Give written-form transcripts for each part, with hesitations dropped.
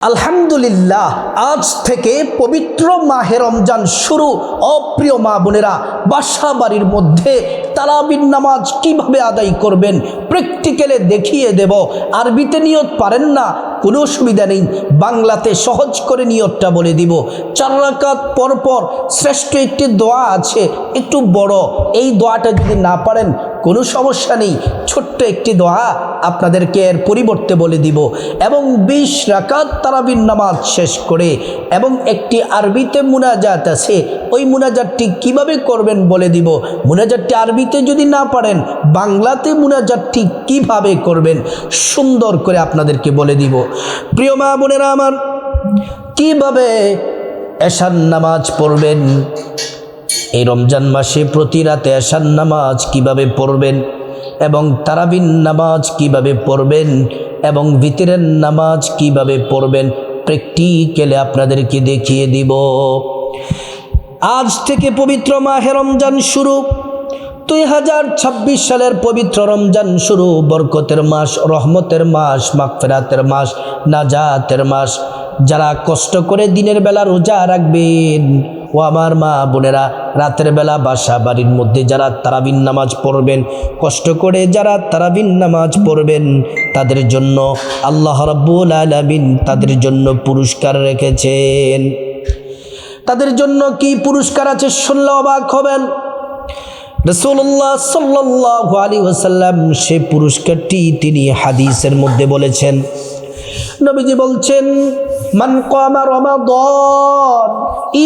আলহামদুলিল্লাহ, আজ থেকে পবিত্র মাহে রমজান শুরু। অপ্রিয় মা বোনেরা, বাসা বাড়ির মধ্যে তারাবির নামাজ কিভাবে আদায় করবেন প্র্যাকটিক্যালে দেখিয়ে দেব। আরবিতে নিয়ত পারেন না, কোনো অসুবিধা নেই, বাংলাতে সহজ করে নিয়তটা বলে দিব। 4 রাকাত পরপর শ্রেষ্ঠ একটি দোয়া আছে, একটু বড়। এই দোয়াটা যদি না পারেন কোনো সমস্যা নেই, ছোট্ট একটি দোয়া আপনাদেরকে এর পরিবর্তে বলে দিব। এবং 20 রাকাত তারাবির নামাজ শেষ করে এবং একটি আরবিতে মুনাজাত আছে, ওই মুনাজাতটি কিভাবে করবেন বলে দিব। মুনাজাতটি আরবিতে যদি না পারেন বাংলাতে মুনাজাতটি কিভাবে করবেন সুন্দর করে আপনাদেরকে বলে দিব। প্রিয় মা বোনেরা আমার, কিভাবে এশার নামাজ পড়বেন এই রমজান মাসে, প্রতি রাতে এশার নামাজ কিভাবে পড়বেন এবং তারাবির নামাজ কিভাবে পড়বেন এবং ভিতরের নামাজ কিভাবে পড়বেন প্র্যাকটিক্যালে আপনাদেরকে দেখিয়ে দিব। আজ থেকে পবিত্র মাহে রমজান শুরু, 2026 সালের পবিত্র রমজান শুরু। বরকতের মাস, রহমতের মাস, মাগফিরাতের মাস, নাজাতের মাস। যারা কষ্ট করে দিনের বেলা রোজা রাখবেন, ও আমার মা বোনেরা, রাতের বেলা বাসা বাড়ির মধ্যে যারা তারাবির নামাজ পড়বেন, কষ্ট করে যারা তারাবির নামাজ পড়বেন, তাদের জন্য আল্লাহ রাব্বুল আলামিন তাদের জন্য পুরস্কার রেখেছেন। তাদের জন্য কি পুরস্কার আছে শুনলে অবাক হবেন। রাসূলুল্লাহ সাল্লাল্লাহু আলাইহি ওয়াসাল্লাম সে পুরস্কারটি তিনি হাদিসের মধ্যে বলেছেন। নবীজি বলছেন, মান কামা রমাদান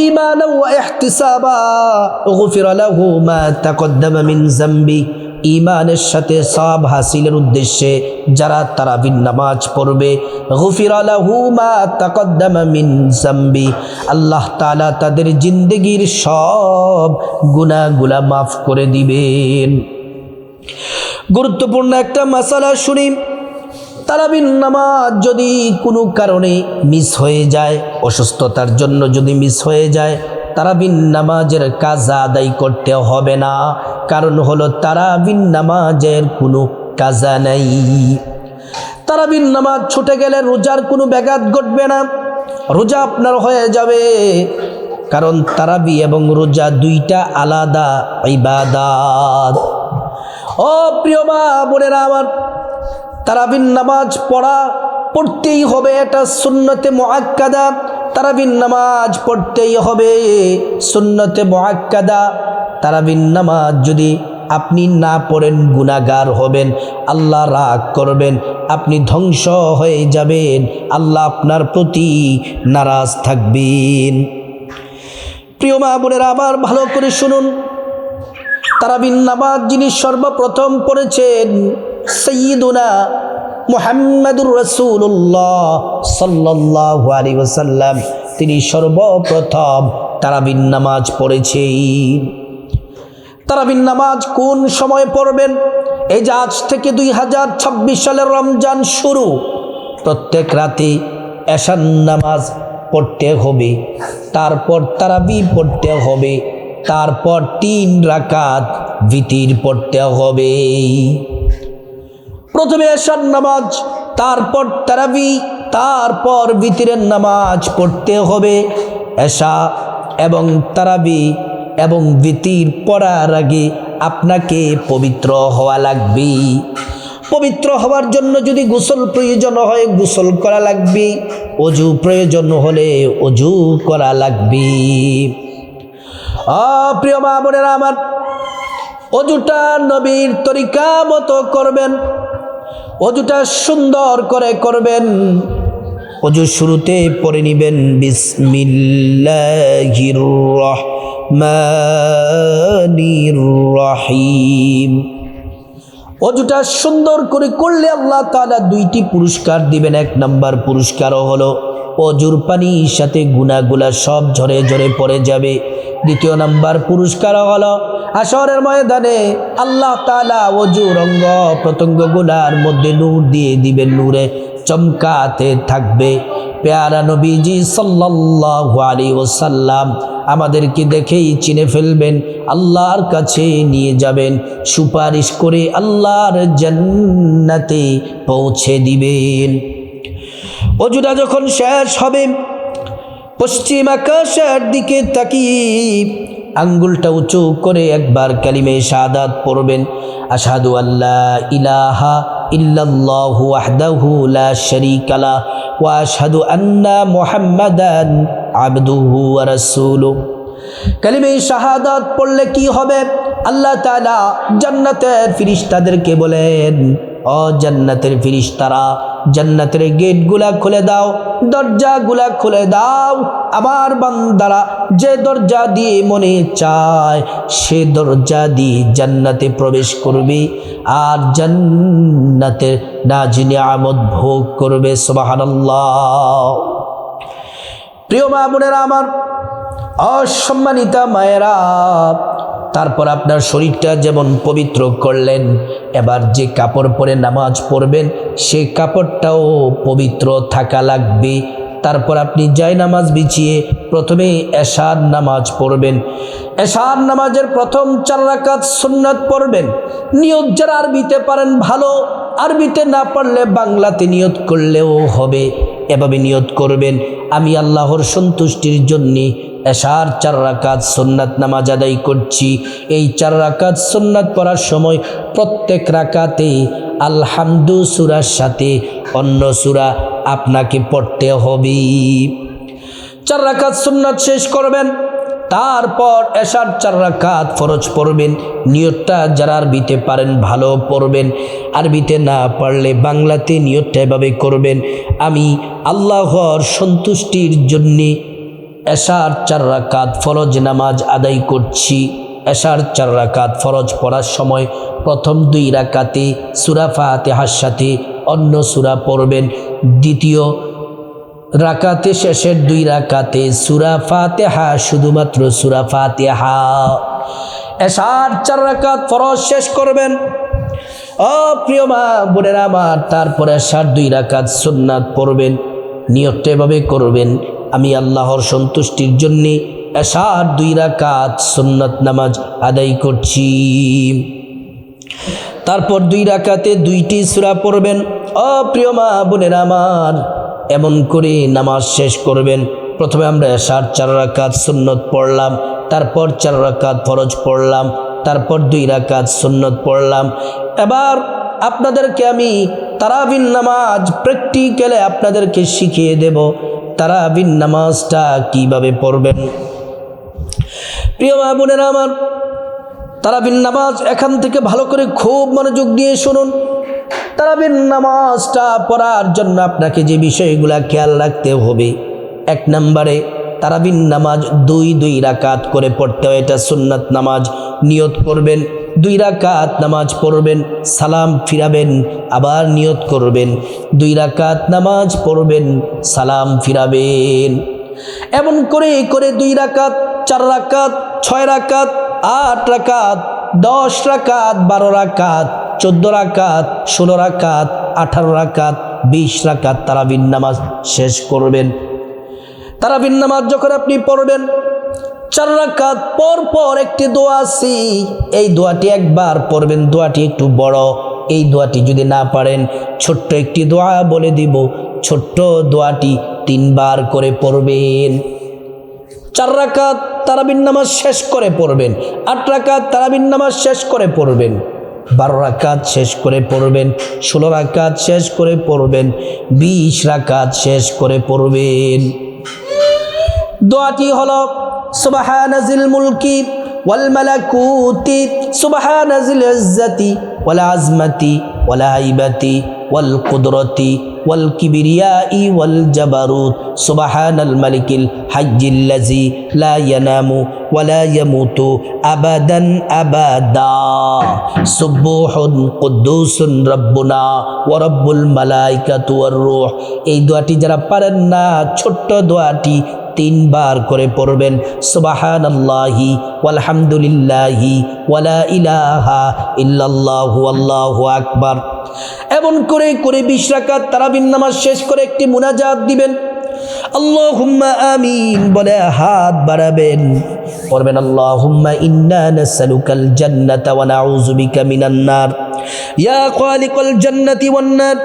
ঈমানান ওয়া ইহতিসাবা গুফিরা লাহু মা তাকদ্দামা মিন যামবি। ঈমানের সাথে সওয়াব হাসিলের উদ্দেশ্যে যারা তারাবির নামাজ পড়বে, গুফিরা লাহু মা তাকদ্দামা মিন যামবি, আল্লাহ তাআলা তাদের জিন্দেগির সব গুনাহগুলো মাফ করে দিবেন। গুরুত্বপূর্ণ একটা মাসালা শুনি। তারাবির নামাজ যদি কোনো কারণে মিস হয়ে যায়, অসুস্থতার জন্য যদি মিস হয়ে যায়, তারাবির নামাজের কাজা আদায় করতে হবে না। কারণ হলো তারাবির নামাজের কোনো কাজা নাই। তারাবির নামাজ ছুটে গেলে রোজার কোনো ব্যাঘাত ঘটবে না, রোজা আপনার হয়ে যাবে। কারণ তারাবি এবং রোজা দুইটা আলাদা ইবাদত। ও প্রিয় মা বোনেরা আমার, তারাবির নামাজ পড়তেই হবে, এটা সুন্নতে মুআক্কাদা। তারাবির নামাজ পড়তেই হবে, সুন্নতে মুআক্কাদা। তারাবির নামাজ যদি আপনি না পড়েন গুনাহগার হবেন, আল্লাহ রাগ করবেন, আপনি ধ্বংস হয়ে যাবেন, আল্লাহ আপনার প্রতি নারাজ থাকবেন। প্রিয় মা বোনেরা আবার ভালো করে শুনুন। তারাবির নামাজ যিনি সর্বপ্রথম পড়েছেন, সাইয়্যিদুনা মুহাম্মাদুর রাসূলুল্লাহ সাল্লাল্লাহু আলাইহি ওয়াসাল্লাম, তিনি সর্বপ্রথম তারাবির নামাজ পড়েছেন। তারাবির নামাজ কোন সময় পড়বেন? এই যে আজ থেকে 2026 সালের রমজান শুরু, প্রত্যেক রাতে এশার নামাজ পড়তে হবে, তারপর তারাবি পড়তে হবে, তারপর 3 রাকাত ভিতির পড়তে হবে। প্রথমে এশার নামাজ, তারপর তারাবি, তারপর ভিতরের নামাজ পড়তে হবে। এশা এবং তারাবি এবং ভিতির পড়ার আগে আপনাকে পবিত্র হওয়া লাগবে। পবিত্র হওয়ার জন্য যদি গোসল প্রয়োজন হয় গোসল করা লাগবে, ওযু প্রয়োজন হলে ওযু করা লাগবে। প্রিয় মা বোনেরা আমার, ওযুটা নবীর তরিকা মতো করবেন, ওযুটা সুন্দর করে করবেন। ওযু শুরুতে পড়ে নেবেন বিসমিল্লাহির রহমানির রহিম। ওযুটা সুন্দর করে করলে আল্লাহ তাআলা 2টি পুরস্কার দিবেন। 1 নাম্বার পুরস্কারও হলো ওযুর পানির সাথে গুনাহগুলা সব ঝরে ঝরে পড়ে যাবে। 2 নাম্বার পুরস্কার হলো হাশরের ময়দানে আল্লাহ তাআলা ওযুর অঙ্গ প্রত্যঙ্গগুলার মধ্যে নূর দিয়ে দিবেন, নূরে চমকাতে থাকবে। প্যারা নবীজি সাল্লাল্লাহু আলাইহি ওয়াসাল্লাম আমাদেরকে দেখেই চিনে ফেলবেন, আল্লাহর কাছে নিয়ে যাবেন, সুপারিশ করে আল্লাহর জান্নাতে পৌঁছে দিবেন। অজুটা যখন শেষ হবে, পশ্চিম আকাশের দিকে তাকিয়ে আঙ্গুলটা উঁচু করে একবার কালিমে শাহাদাত পড়বেন। আশহাদু আল্লা ইলাহা ইল্লাল্লাহু ওয়াহদাহু লা শারীকা লাহ ওয়া আশহাদু আন্না মুহাম্মাদান আবদুহু ওয়া রাসূলুহু। কালিমে শাহাদাত পড়লে কি হবে? আল্লাহ তাআলা জান্নাতের ফেরেশতাদেরকে বলেন, ও জান্নাতের ফেরেশতারা, জান্নাতের গেটগুলা খুলে দাও, দরজাগুলা খুলে দাও। আমার বান্দারা যে দরজা দিয়ে মনে চায় সে দরজা দিয়ে জান্নাতে প্রবেশ করবে আর জান্নাতের নাজ নিয়ামত ভোগ করবে। সুবহানাল্লাহ। প্রিয় মা বোনেরা আমার, অসম্মানিতা মায়েরা, তারপর আপনার শরীরটা যেমন পবিত্র করলেন, এবার যে কাপড় পরে নামাজ পড়বেন সে কাপড়টাও পবিত্র থাকা লাগবে। তারপর আপনি যাই নামাজ বিছিয়ে প্রথমে এশার নামাজ পড়বেন। এশার নামাজের প্রথম 4 রাকাত সুন্নাত পড়বেন। নিয়ত যারা আরবিতে পারেন ভালো, আরবিতে না পারলে বাংলাতে নিয়ত করলেও হবে। এভাবে নিয়ত করবেন, আমি আল্লাহর সন্তুষ্টির জন্যে এশার 4 রাকাত সুন্নাত নামাজ আদায় করছি। এই 4 রাকাত সুন্নাত পড়ার সময় প্রত্যেক রাকাতে আলহামদু সূরার সাথে অন্য সূরা আপনাকে পড়তে হবে। 4 রাকাত সুন্নাত শেষ করবেন, তারপর এশার 4 রাকাত ফরজ পড়বেন। নিয়তটা যারা আরবিতে পারেন ভালো পড়বেন, আরবিতে না পারলে বাংলাতে নিয়তটা এভাবে করবেন, আমি আল্লাহর সন্তুষ্টির জন্যে এশার 4 রাকাত ফরজ নামাজ আদায় করছি। এশার 4 রাকাত ফরজ পড়ার সময় প্রথম 2 রাকাতে সূরা ফাতিহার সাথে অন্য সূরা পড়বেন। দ্বিতীয় রাকাতে শেষের 2 রাকাতে সূরা ফাতিহা, শুধুমাত্র সূরা ফাতিহা। এশার 4 রাকাত ফরজ শেষ করবেন। ও প্রিয় মা বোনেরা আমার, তারপরে এশার 2 রাকাত সুন্নাত পড়বেন। নিয়তটা এভাবে করবেন, আমি আল্লাহর সন্তুষ্টির জন্যে এশার 2 রাকাত সুন্নাত নামাজ আদায় করছি। তারপর 2 রাকাতে 2টি সূরা পড়বেন। ও প্রিয় মা বোনেরা আমার, এমন করে নামাজ শেষ করবেন। প্রথমে আমরা এশার 4 রাকাত সুন্নত পড়লাম, তারপর 4 রাকাত ফরজ পড়লাম, তারপর 2 রাকাত সুন্নত পড়লাম। এবার আপনাদেরকে আমি তারাবির নামাজ প্র্যাকটিক্যালে আপনাদেরকে শিখিয়ে দেব তারাবির নামাজটা কিভাবে পড়বেন। প্রিয় মা বোনেরা আমার, তারাবির নামাজ এখান থেকে ভালো করে খুব মনোযোগ দিয়ে শুনুন। তারাবির নামাজটা পড়ার জন্য আপনাকে যে বিষয়গুলো খেয়াল রাখতে হবে, 1 নম্বরে তারাবির নামাজ 2 রাকাত করে পড়তে হয়, এটা সুন্নাত নামাজ। নিয়ত করবেন 2 রাকাত নামাজ পড়বেন, সালাম ফিরাবেন, আবার নিয়ত করবেন 2 রাকাত নামাজ পড়বেন, সালাম ফিরাবেন। এমন করে করে 2 রাকাত, 4 রাকাত, 6 রাকাত, 8 রাকাত, 10 রাকাত, 12 রাকাত, 14 রাকাত, 16 রাকাত, 18 রাকাত, 20 রাকাত তারাবির নামাজ শেষ করবেন। তারাবির নামাজ যখন আপনি পড়বেন, 4 রাকাত পর পর একটি দোয়া আছে, এই দোয়াটি একবার পড়বেন। দোয়াটি একটু বড়, এই দোয়াটি যদি না পারেন ছোট্ট একটি দোয়া বলে দিব, ছোট্ট দোয়াটি 3 বার করে পড়বেন। 4 রাকাত তারাবির নামাজ শেষ করে পড়বেন, 8 রাকাত তারাবির নামাজ শেষ করে পড়বেন, 12 রাকাত শেষ করে পড়বেন, 16 রাকাত শেষ করে পড়বেন, 20 রাকাত শেষ করে পড়বেন। দোয়াটি হলো সুবহানাজিল মুলকি ওয়াল মালাকুতি সুবহানাজিল ইজ্জতি ওয়াল আজমতি ওয়াল হাইবাতি ওয়াল কুদরতি ওয়াল কিবরিয়াই ওয়াল জাবারুত সুবহানাল মালিকিল হাজ্জিল্লাযী লা ইয়ানামু ওয়া লা ইয়ামুতু আবাদান আবাদা সুবহুন কুদ্দুসুন রাব্বুনা ওয়া রাব্বুল মালাইকাতু ওয়ার রূহ। এই দোয়াটি যারা পারেন না, ছোট্ট দোয়াটি 3 বার করে পড়বেন। সুবহানাল্লাহি ওয়ালহামদুলিল্লাহি ওয়ালা ইলাহা ইল্লাল্লাহু আল্লাহু আকবার। এমন করে করে 20 রাকাত তারাবির নামাজ শেষ করে একটি মুনাজাত দিবেন, আল্লাহুম্মা আমিন বলে হাত বাড়াবেন, পড়বেন আল্লাহুম্মা ইন্না নাসআলুকাল জান্নাতা ওয়া নাউযু বিকা মিনান নার ইয়া খালিকাল জান্নাতি ওয়ান নার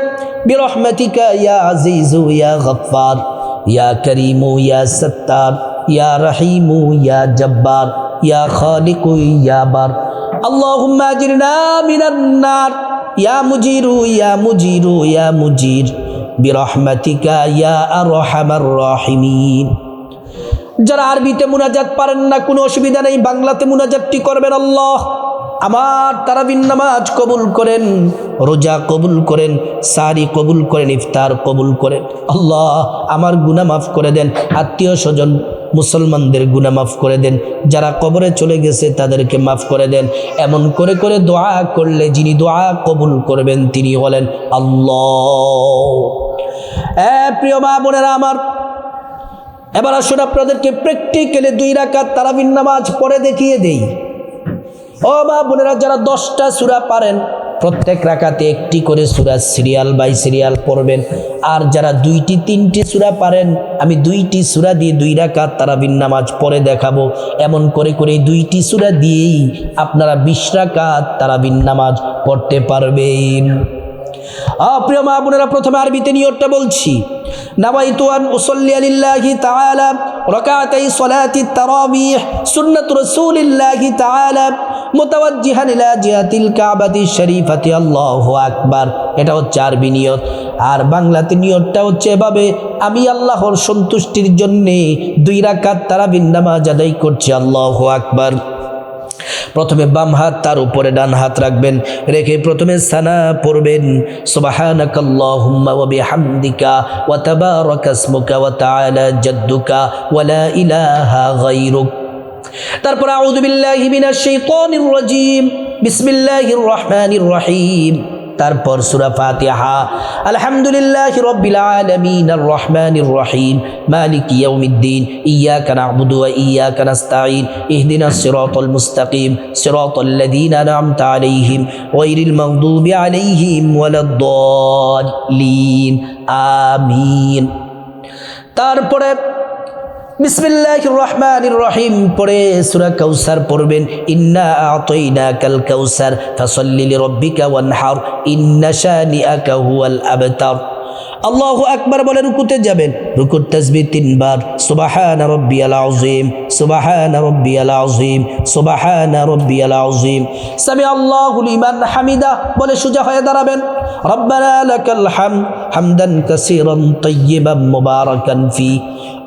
বিরহমাতিকা ইয়া আজিজু ইয়া গফফার ইয়া করিমু ইয়া সত্তার ইয়া রহিমু ইয়া জব্বার ইয়া খালিকু ইয়া বার আল্লাহুম্মা আজিরনা মিনান নার ইয়া মুজিরু ইয়া মুজিরু ইয়া মুজির বিরহমাতিকা ইয়া আরহামার রাহিমিন। যারা আরবিতে মুনাজাত পারেন না, কোনো অসুবিধা নেই, বাংলাতে মুনাজাতটি করবেন। আল্লাহ আমার তারাবির নামাজ কবুল করেন, রোজা কবুল করেন, সারি কবুল করেন, ইফতার কবুল করেন। আল্লাহ আমার গুনাহ মাফ করে দেন, আত্মীয় স্বজন মুসলমানদের গুনাহ মাফ করে দেন, যারা কবরে চলে গেছে তাদেরকে মাফ করে দেন। এমন করে করে দোয়া করলে যিনি দোয়া কবুল করবেন তিনি হলেন আল্লাহ। প্রিয় মা বোনেরা আমার, এবার আসুন আপনাদেরকে প্র্যাকটিক্যালি 2 রাকাত তারাবির নামাজ পড়ে দেখিয়ে দেই। ও মা বোনেরা, যারা 10টা সূরা পারেন প্রত্যেক রাকাতে একটি করে সূরা সিরিয়াল বাই সিরিয়াল পড়বেন। আর যারা 2টি 3টি সূরা পারেন, আমি 2টি সূরা দিয়ে 2 রাকাত তারাবির নামাজ পড়ে দেখাবো। এমন করে করে 2টি সূরা দিয়েই আপনারা 20 রাকাত তারাবির নামাজ পড়তে পারবেন। প্রিয় মা বোনেরা, প্রথমে আরবিতে নিয়তটা বলছি। নাওয়াইতু আন উসাল্লি লিল্লাহি তাআলা রাকাতাই সালাতি তারাবিহ সুন্নাতু রাসূলিল্লাহি তাআলা মুতাওয়াজ্জিহান ইলা জিহাতিল কাবাতি শরীফাতি আল্লাহু আকবার। এটা হচ্ছে আরবি নিয়ত। আর বাংলাতে নিয়তটা হচ্ছে এভাবে, আমি আল্লাহর সন্তুষ্টির জন্য 2 রাকাত তারাবির নামাজ আদায় করছি, আল্লাহু আকবার। প্রথমে বাম হাত তার উপরে ডান হাত রাখবেন, রেখে প্রথমে সানা পড়বেন, সুবহানাকাল্লাহুম্মা ওয়া বিহামদিকা ওয়া তাবারাকা ইসমুকা ওয়া তাআলা জাদ্দুকা ওয়া লা ইলাহা গায়রুক। তারপর আউযু বিল্লাহি মিনাশ শাইতানির রাজীম, বিসমিল্লাহির রহমানির রহিম। তারপর সূরা ফাতিহা, আলহামদুলিল্লাহি রাব্বিল আলামিন আর রহমানির রহিম মালিকি ইয়াউমিদ্দিন ইয়্যাকা না'বুদু ওয়া ইয়্যাকা নাস্তাঈন ইহদিনাস সিরাতাল মুস্তাকিম সিরাতাল লাযীনা আন'আমতা আলাইহিম গায়রিল মাগদুবি আলাইহিম ওয়ালাদ-দাল্লিন আমিন। তারপরে বিসমিল্লাহির রহমানির রহিম পড়ে সূরা কাউসার পড়বেন। ইন্না আ'তাইনাকাল কাউসার ফাসাল্লি লিরাব্বিকা ওয়ানহার ইন্না শানিআকা হুয়াল আবতার। আল্লাহু আকবার বলে রুকুতে যাবেন, রুকুর তাসবিহ 3 বার, সুবহান রাব্বিয়াল আযীম সুবহান রাব্বিয়াল আযীম সুবহান রাব্বিয়াল আযীম। সামি আল্লাহু লিমান হামিদা বলে সোজা হয়ে দাঁড়াবেন। রব্বানা লাকাল হামদ হামদান কাসীরান তাইয়্যিবান মুবারাকান ফি।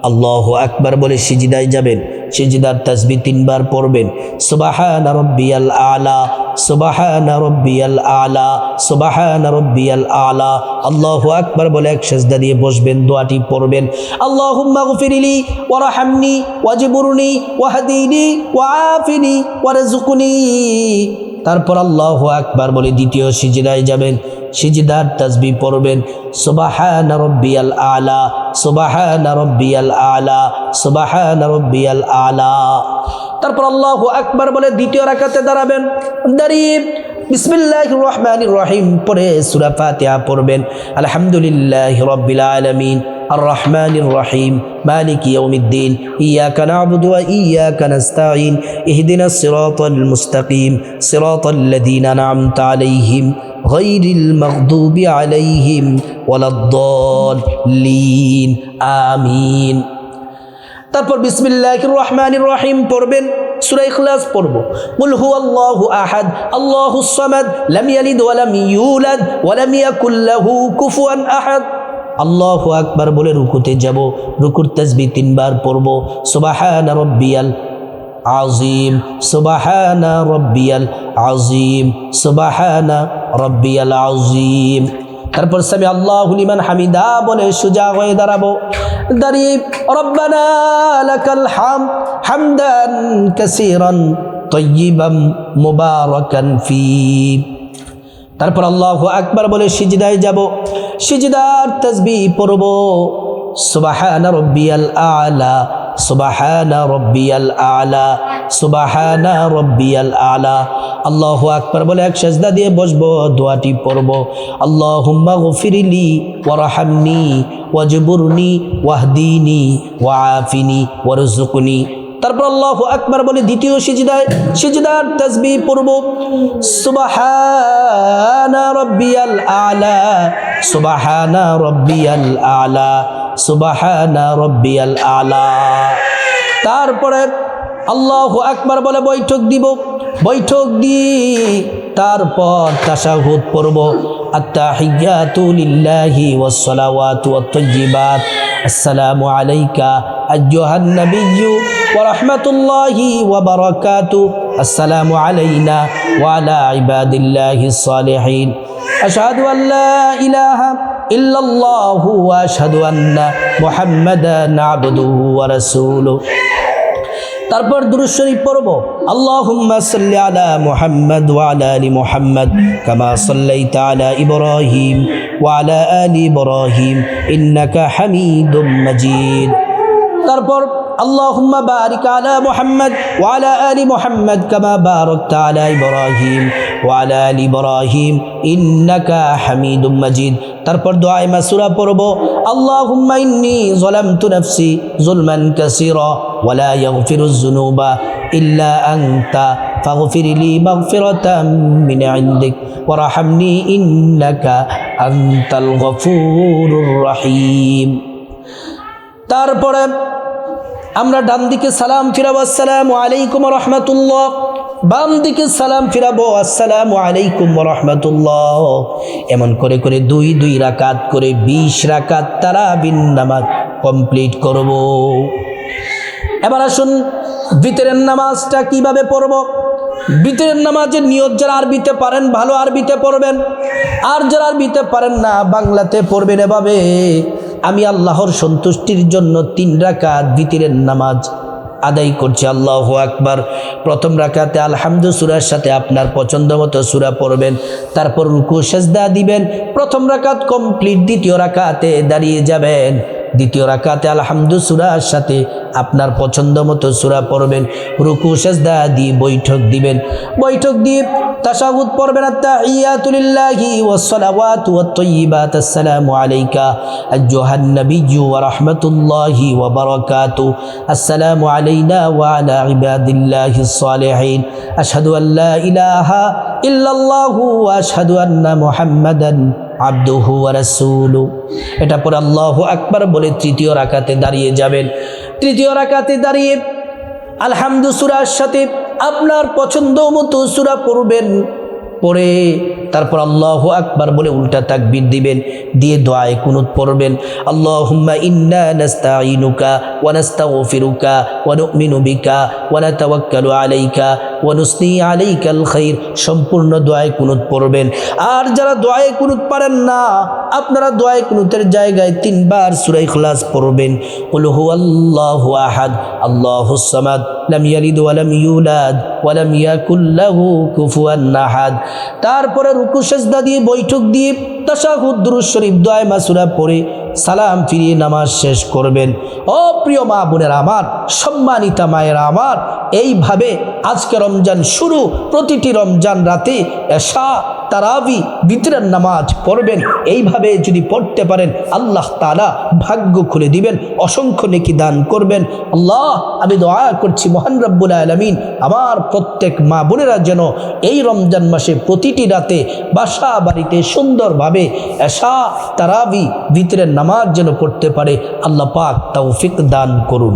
আল্লাহু আকবার বলে সিজদায় যাবেন, সিজদার তাসবিহ 3 বার পড়বেন, সুবহান রাব্বিয়াল আলা সুবহান রাব্বিয়াল আলা সুবহান রাব্বিয়াল আলা। আল্লাহু আকবার বলে এক সিজদা দিয়ে বসবেন, দোয়াটি পড়বেন, আল্লাহুম্মা গফিরলি ওয়ারহামনি ওয়াজবুরনি ওয়াহদিনি ওয়াআফিনি ওয়ারযুকনি। তারপর আল্লাহু আকবার বলে দ্বিতীয় সিজদায় যাবেন, সিজদার তাসবিহ পড়বেন, সুবহান রাব্বিয়াল আলা সুবহান রাব্বিয়াল আলা সুবহান রাব্বিয়াল আলা। তারপর আল্লাহু আকবার বলে দ্বিতীয় রাকাতে দাঁড়াবেন, দাঁড়িয়ে বিসমিল্লাহির রহমানির রহিম পড়ে সূরা ফাতিহা পড়বেন। আলহামদুলিল্লাহি রাব্বিল আলামিন আর রহমানির রহিম মালিকি ইয়াউমিদ্দিন ইয়্যাকা না'বুদু ওয়া ইয়্যাকা নাস্তাঈন ইহদিনাস সিরাতাল মুস্তাকিম সিরাতাল লাযীনা আন'আমতা আলাইহিম গায়রিল মাগদুবি আলাইহিম ওয়ালাদ-দাল্লিন আমিন। তারপর বিসমিল্লাহির রহমানির রহিম পড়বেন, সূরা ইখলাস পড়ব, কুল হুয়াল্লাহু আহাদ আল্লাহুস সামাদ লাম ইয়ালিদ ওয়া লাম ইউলাদ ওয়া লাম ইয়াকুল লাহু কুফুয়ান আহাদ। আল্লাহু আকবার বলে রুকুতে যাব, রুকুর তাসবিহ 3 বার পড়ব, সুবহানা রাব্বিয়াল আযীম সুবহানা রাব্বিয়াল আযীম সুবহানা রাব্বিয়াল আযীম। তারপর সামি আল্লাহু লিমান হামিদা বলে সোজা হয়ে দাঁড়াবো, দাঁড়িয়ে রব্বানা লাকাল হামদ হামদান কাসীরান তাইয়্যিবান মুবারাকান ফি। তারপর আল্লাহু আকবার বলে সিজদায় যাব, সিজদার তাসবিহ পড়ব, সুবহানা রাব্বিয়াল আলা সুবহানা রাব্বিয়াল আলা সুবহানা রাব্বিয়াল আলা। আল্লাহু আকবার বলে এক সিজদা দিয়ে বসবো, দোয়াটি পড়ব, আল্লাহুম্মা গফিরলি ওয়ারহামনি ওয়াজবুরনি ওয়াহদিনি ওয়াআফিনি ওয়ারযুকনি। তারপর আল্লাহু আকবার বলে দ্বিতীয় সিজদায় সিজদার তাসবিহ পড়ব সুবহানা রাব্বিয়াল আলা সুবহানা রাব্বিয়াল আলা সুবহানা রাব্বিয়াল আলা। তারপরে আল্লাহু আকবার বলে বৈঠক দিব, বৈঠক দিয়ে তারপর তাশাহুদ পড়ব আত্তাহিয়াতু লিল্লাহি ওয়াস সালাওয়াতু ওয়াত তাইয়্যিবাত আসসালামু আলাইকা আইয়ুহান নাবিয়্যু ওয়া রাহমাতুল্লাহি ওয়া বারাকাতুহু আসসালামু আলাইনা ওয়া আলা ইবাদিল্লাহিস সালিহিন আশহাদু আল লা ইলাহা ইল্লাল্লাহু ওয়া আশহাদু আন্না মুহাম্মাদান আবদুহু ওয়া রাসূলুহু। তারপর দুরূদ শরীফ পড়ব আল্লাহুম্মা সাল্লি আলা মুহাম্মাদ ওয়া আলা আলি মুহাম্মাদ কামা সাল্লাইতা আলা ইব্রাহিম ওয়া আলা আলি ইব্রাহিম ইন্নাকা হামিদুম মাজিদ। তারপর আল্লাহুম্মা বারিক আলা মুহাম্মাদ ওয়া আলা আলি মুহাম্মাদ কামা বারাকতা আলা ইব্রাহিম ওয়া আলা আলি ইব্রাহিম ইন্নাকা হামিদুম মাজিদ। তারপর দোয়ায়ে মাসুরা পড়ব আল্লাহুম্মা ইন্নী যালামতু নাফসি যুলমান কাসীরা ওয়া লা ইয়াগফিরুয যুনুবা ইল্লা আনতা ফাগফিরলি মাগফিরাতাম মিন ইনদিক ওয়ারহামনি ইন্নাকা আনতাল গফুরুর রহিম। তারপরে আমরা ডান দিকে সালাম ফিরাবো আসসালামু আলাইকুম ওয়া রাহমাতুল্লাহ, বাম দিকে সালাম ফিরাবো আসসালামু আলাইকুম ওয়া রাহমাতুল্লাহ। এমন করে করে দুই দুই রাকাত করে 20 রাকাত তারাবির নামাজ কমপ্লিট করব। এবার আসুন ভিতরের নামাজটা কিভাবে পড়ব। ভিতরের নামাজের নিয়ত যারা আরবিতে পারেন ভালো আরবিতে পড়বেন, আর যারা আরবিতে পারেন না বাংলাতে পড়বেন। এভাবে আমি আল্লাহর সন্তুষ্টির জন্য 3 রাকাত ভিতরের নামাজ আদায় করছি। আল্লাহু আকবার। প্রথম রাকাতে আলহামদু সূরার সাথে আপনার পছন্দ মতো সূরা পড়বেন, তারপর রুকু সিজদা দিবেন। প্রথম রাকাত কমপ্লিট, দ্বিতীয় রাকাতে দাঁড়িয়ে যাবেন। দ্বিতীয় রাকাতে আলহামদু সূরার সাথে আপনার পছন্দ মতো সূরা পড়বেন, রুকু সিজদা দিয়ে বৈঠক দিবেন। বৈঠক দিয়ে তাশাহুদ পড়বেন আত্তাহিয়াতু লিল্লাহি ওয়াস সালাওয়াতু ওয়াত তাইয়্যিবাত আসসালামু আলাইকা আইয়ুহান নাবিয়্যু ওয়া রাহমাতুল্লাহি ওয়া বারাকাতুহু আসসালামু আলাইনা ওয়া আলা ইবাদিল্লাহিস সালিহিন আশহাদু আল লা ইলাহা ইল্লাল্লাহু ওয়া আশহাদু আন্না মুহাম্মাদান আবদুহু ওয়া রাসূলুহু। এটা পরে আল্লাহু আকবার বলে তৃতীয় রাকাতে দাঁড়িয়ে যাবেন। তৃতীয় রাকাতে দাঁড়িয়ে আলহামদু সূরার সাথে আপনার পছন্দ মতো সূরা পড়বেন, পড়ে তারপর আল্লাহু আকবার বলে উল্টা তাকবীর দিবেন, দিয়ে দোয়ায়ে কুনুত পড়বেন। আল্লাহুম্মা ইন্না নাস্তাঈনুকা ওয়া নাস্তাগফিরুকা ওয়া নু'মিনু বিকা ওয়া নাতাওয়াক্কালু আলাইকা ওয়া নুসনি আলাইকাল খাইর। সম্পূর্ণ দোয়ায়ে কুনুত পড়বেন। আর যারা দোয়ায়ে কুনুত পারেন না আপনারা দোয়ায়ে কুনুতের জায়গায় 3 বার সূরা ইখলাস পড়বেন। কুল হুয়াল্লাহু আহাদ আল্লাহুস সামাদ লাম ইয়ালিদ ওয়া লাম ইউলাদ ওয়া লাম ইয়াকুল লাহু কুফুয়ান আহাদ। তারপরে রুকু সিজদা দিয়ে বৈঠক দিয়ে তাশাহুদ দুরূদ শরীফ দোয়ায়ে মাসুরা পড়ে সালাম ফিরিয়ে নামাজ শেষ করবেন। ও প্রিয় মা বোনেরা আমার, সম্মানিতা মায়েরা আমার, এইভাবে আজকে রমজান শুরু। প্রতিটি রমজান রাতে এশা তারাবি ভিতরের নামাজ পড়বেন। এইভাবে যদি পড়তে পারেন আল্লাহ তাআলা ভাগ্য খুলে দিবেন, অসংখ্য নেকি দান করবেন। আল্লাহ, আমি দোয়া করছি মহান রব্বুল আলামিন আমার প্রত্যেক মা বোনেরা যেন এই রমজান মাসে প্রতিটি রাতে বাসা বাড়িতে সুন্দরভাবে এশা তারাবি ভিতরের নামাজ যেন পড়তে পারে। আল্লাহ পাক তৌফিক দান করুন।